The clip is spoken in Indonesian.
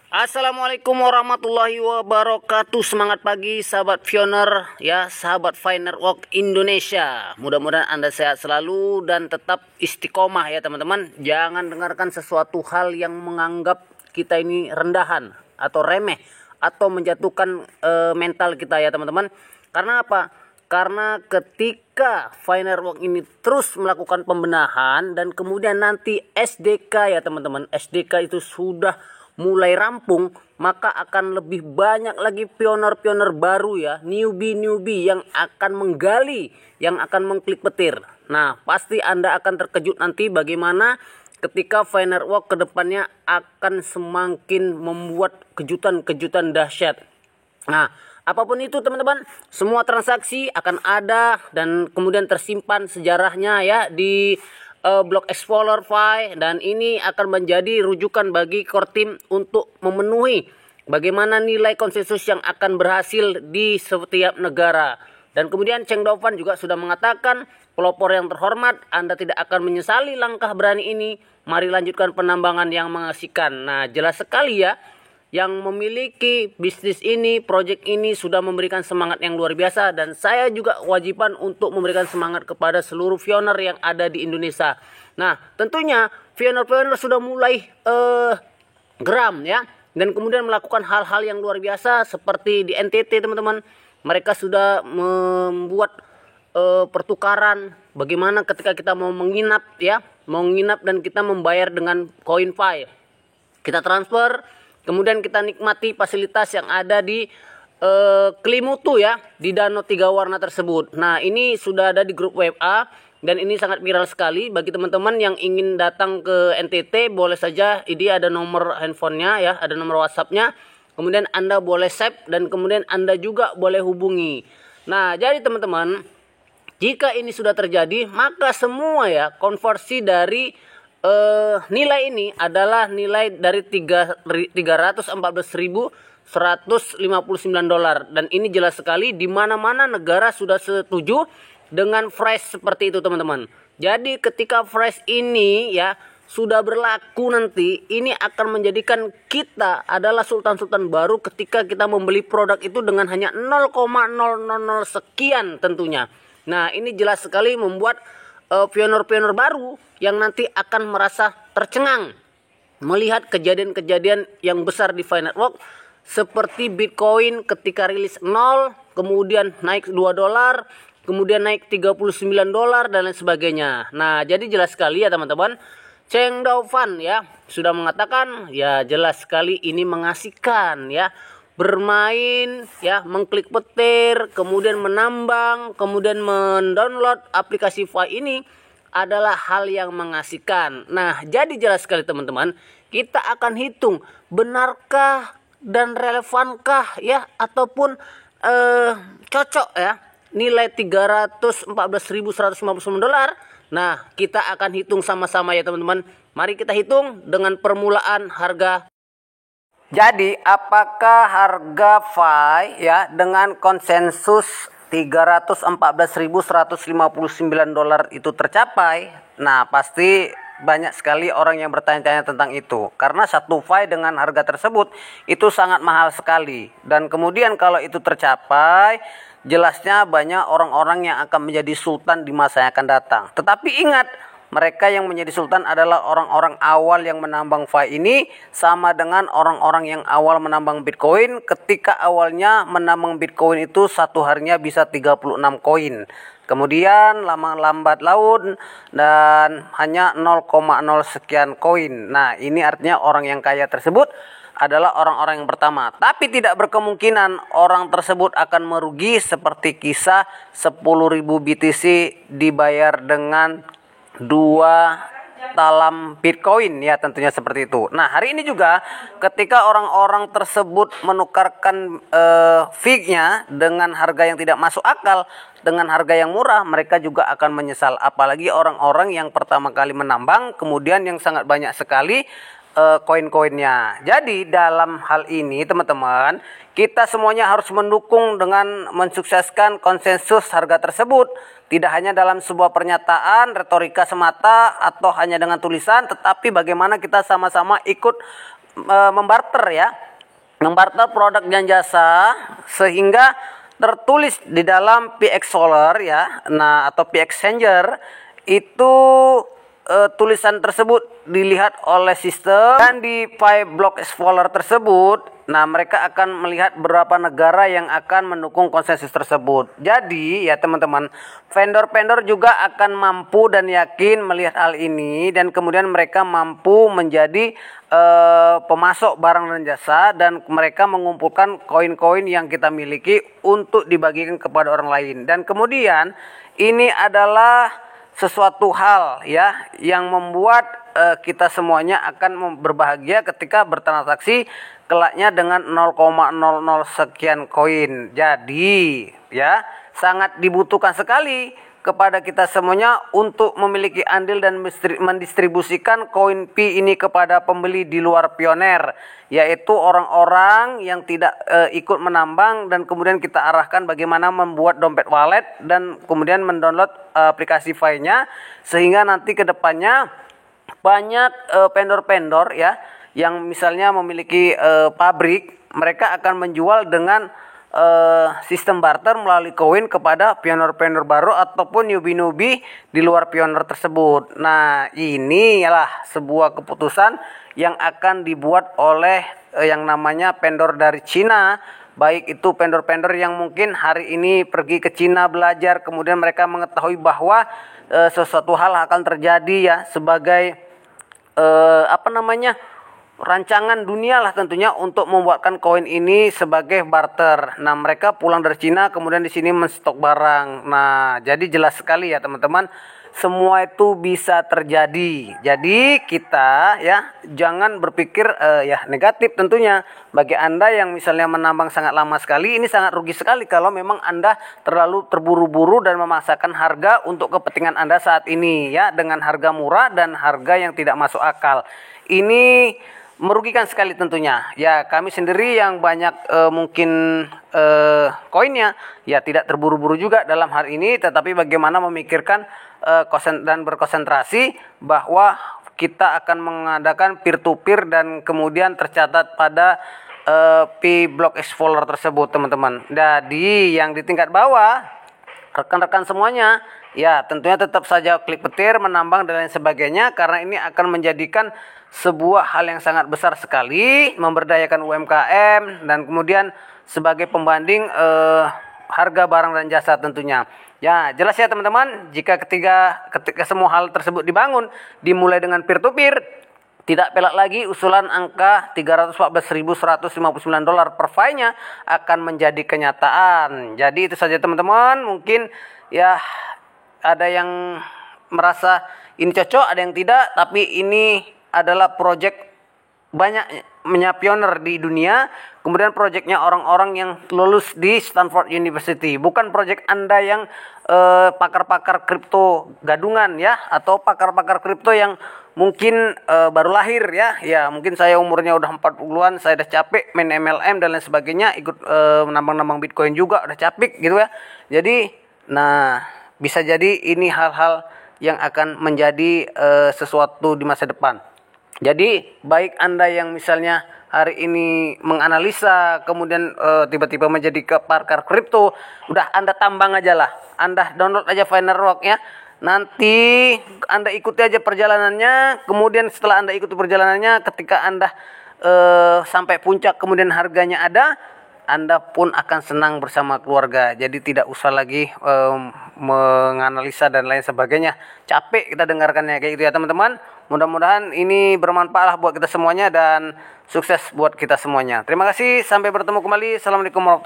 Assalamualaikum warahmatullahi wabarakatuh. Semangat pagi sahabat Pioneer ya, sahabat Finerwalk Indonesia. Mudah-mudahan Anda sehat selalu dan tetap istiqomah ya teman-teman. Jangan dengarkan sesuatu hal yang menganggap kita ini rendahan atau remeh atau menjatuhkan mental kita ya teman-teman. Karena apa? Karena ketika Finerwalk ini terus melakukan pembenahan dan kemudian nanti SDK ya teman-teman, SDK itu sudah mulai rampung, maka akan lebih banyak lagi pioner-pioner baru ya, newbie yang akan menggali, yang akan mengklik petir. Nah, pasti Anda akan terkejut nanti bagaimana ketika Finerwalk kedepannya akan semakin membuat kejutan-kejutan dahsyat. Nah, apapun itu teman-teman, semua transaksi akan ada dan kemudian tersimpan sejarahnya ya di Block Explorer Fi, dan ini akan menjadi rujukan bagi core team untuk memenuhi bagaimana nilai konsensus yang akan berhasil di setiap negara. Dan kemudian Cheng Daofan juga sudah mengatakan, pelopor yang terhormat, Anda tidak akan menyesali langkah berani ini. Mari lanjutkan penambangan yang mengasihkan. Nah, jelas sekali ya, yang memiliki bisnis ini, project ini sudah memberikan semangat yang luar biasa, dan saya juga kewajiban untuk memberikan semangat kepada seluruh pioner yang ada di Indonesia. Nah, tentunya pioner-pioner sudah mulai geram ya, dan kemudian melakukan hal-hal yang luar biasa seperti di NTT teman-teman. Mereka sudah membuat pertukaran bagaimana ketika kita mau menginap ya, dan kita membayar dengan koin Fi. Kita transfer, kemudian kita nikmati fasilitas yang ada di Kelimutu ya, di Danau 3 warna tersebut. Nah, ini sudah ada di grup WA dan ini sangat viral sekali. Bagi teman-teman yang ingin datang ke NTT, boleh saja, ini ada nomor handphonenya ya, ada nomor WhatsAppnya. Kemudian Anda boleh save dan kemudian Anda juga boleh hubungi. Nah, jadi teman-teman, jika ini sudah terjadi, maka semua ya konversi dari nilai ini adalah nilai dari $314.159, dan ini jelas sekali di mana-mana negara sudah setuju dengan fresh seperti itu teman-teman. Jadi ketika fresh ini ya sudah berlaku nanti, ini akan menjadikan kita adalah sultan-sultan baru ketika kita membeli produk itu dengan hanya 0,000 sekian tentunya. Nah, ini jelas sekali membuat pioner-pioner baru yang nanti akan merasa tercengang melihat kejadian-kejadian yang besar di Finerwalk, seperti Bitcoin ketika rilis 0, kemudian naik $2, kemudian naik $39 dan lain sebagainya. Nah, jadi jelas sekali ya teman-teman, Cheng Daofan ya sudah mengatakan ya, jelas sekali ini mengasihkan ya, bermain ya, mengklik petir, kemudian menambang, kemudian mendownload aplikasi Fi ini adalah hal yang mengasihkan. Nah, jadi jelas sekali teman-teman, kita akan hitung benarkah dan relevankah ya, ataupun cocok ya nilai $314.159. Nah, kita akan hitung sama-sama ya teman-teman. Mari kita hitung dengan permulaan harga. Jadi apakah harga Fi ya dengan konsensus $314.159 itu tercapai? Nah, pasti banyak sekali orang yang bertanya-tanya tentang itu, karena satu Fi dengan harga tersebut itu sangat mahal sekali. Dan kemudian kalau itu tercapai, jelasnya banyak orang-orang yang akan menjadi sultan di masa yang akan datang. Tetapi ingat, mereka yang menjadi sultan adalah orang-orang awal yang menambang Fi ini, sama dengan orang-orang yang awal menambang Bitcoin. Ketika awalnya menambang Bitcoin itu satu harinya bisa 36 koin. Kemudian lambat laun dan hanya 0,0 sekian koin. Nah, ini artinya orang yang kaya tersebut adalah orang-orang yang pertama. Tapi tidak berkemungkinan orang tersebut akan merugi seperti kisah 10.000 BTC dibayar dengan 2 talam Bitcoin ya, tentunya seperti itu. Nah, hari ini juga ketika orang-orang tersebut menukarkan fee-nya dengan harga yang tidak masuk akal, dengan harga yang murah, mereka juga akan menyesal. Apalagi orang-orang yang pertama kali menambang, kemudian yang sangat banyak sekali koin-koinnya. Jadi dalam hal ini teman-teman, kita semuanya harus mendukung dengan mensukseskan konsensus harga tersebut. Tidak hanya dalam sebuah pernyataan, retorika semata, atau hanya dengan tulisan, tetapi bagaimana kita sama-sama ikut membarter ya, membarter produk dan jasa sehingga tertulis di dalam PX Solar ya, nah atau PX Changer itu tulisan tersebut dilihat oleh sistem, dan di Block Explorer tersebut nah mereka akan melihat berapa negara yang akan mendukung konsensus tersebut. Jadi ya teman-teman, vendor-vendor juga akan mampu dan yakin melihat hal ini, dan kemudian mereka mampu menjadi pemasok barang dan jasa, dan mereka mengumpulkan koin-koin yang kita miliki untuk dibagikan kepada orang lain. Dan kemudian ini adalah sesuatu hal ya yang membuat kita semuanya akan berbahagia ketika bertransaksi kelaknya dengan 0,00 sekian koin. Jadi ya sangat dibutuhkan sekali kepada kita semuanya untuk memiliki andil dan mendistribusikan koin Pi ini kepada pembeli di luar Pioneer, yaitu orang-orang yang tidak ikut menambang, dan kemudian kita arahkan bagaimana membuat dompet wallet dan kemudian mendownload aplikasi Fi-nya, sehingga nanti ke depannya banyak vendor-vendor ya yang misalnya memiliki pabrik, mereka akan menjual dengan sistem barter melalui koin kepada pioner-pioner baru ataupun newbie-newbie di luar pioner tersebut. Nah, ini ialah sebuah keputusan yang akan dibuat oleh yang namanya vendor dari Cina, baik itu vendor-vendor yang mungkin hari ini pergi ke Cina belajar, kemudian mereka mengetahui bahwa sesuatu hal akan terjadi ya sebagai rancangan dunia lah tentunya untuk membuatkan koin ini sebagai barter. Nah, mereka pulang dari Cina kemudian di sini menstok barang. Nah, jadi jelas sekali ya teman-teman, semua itu bisa terjadi. Jadi kita ya jangan berpikir ya negatif tentunya. Bagi Anda yang misalnya menambang sangat lama sekali, ini sangat rugi sekali kalau memang Anda terlalu terburu-buru dan memaksakan harga untuk kepentingan Anda saat ini ya, dengan harga murah dan harga yang tidak masuk akal. Ini merugikan sekali tentunya. Ya, kami sendiri yang banyak mungkin koinnya ya tidak terburu-buru juga dalam hal ini, tetapi bagaimana memikirkan dan berkonsentrasi bahwa kita akan mengadakan peer to peer dan kemudian tercatat pada Pi Block Explorer tersebut teman-teman. Jadi yang di tingkat bawah rekan-rekan semuanya ya tentunya tetap saja klik petir, menambang dan lain sebagainya, karena ini akan menjadikan sebuah hal yang sangat besar sekali, memberdayakan UMKM dan kemudian sebagai pembanding harga barang dan jasa tentunya. Ya, jelas ya teman-teman, jika ketika semua hal tersebut dibangun, dimulai dengan peer to peer, tidak pelak lagi usulan angka $314.159 per Fi-nya akan menjadi kenyataan. Jadi itu saja teman-teman, mungkin ya ada yang merasa ini cocok, ada yang tidak, tapi ini adalah proyek banyaknya pioner di dunia, kemudian proyeknya orang-orang yang lulus di Stanford University, bukan proyek Anda yang pakar-pakar kripto gadungan ya, atau pakar-pakar kripto yang mungkin baru lahir ya. Ya, mungkin saya umurnya udah 40-an, saya udah capek main MLM dan lain sebagainya, ikut menambang-nambang Bitcoin juga udah capek gitu ya. Jadi, nah bisa jadi ini hal-hal yang akan menjadi sesuatu di masa depan. Jadi baik Anda yang misalnya hari ini menganalisa kemudian tiba-tiba menjadi pakar kripto, udah Anda tambang aja lah, Anda download aja FinerWalk ya. Nanti Anda ikuti aja perjalanannya, kemudian setelah Anda ikuti perjalanannya, ketika Anda sampai puncak kemudian harganya ada, Anda pun akan senang bersama keluarga. Jadi tidak usah lagi menganalisa dan lain sebagainya. Capek kita dengarkannya kayak gitu ya teman-teman. Mudah-mudahan ini bermanfaat lah buat kita semuanya dan sukses buat kita semuanya. Terima kasih, sampai bertemu kembali. Assalamualaikum warahmatullahi wabarakatuh.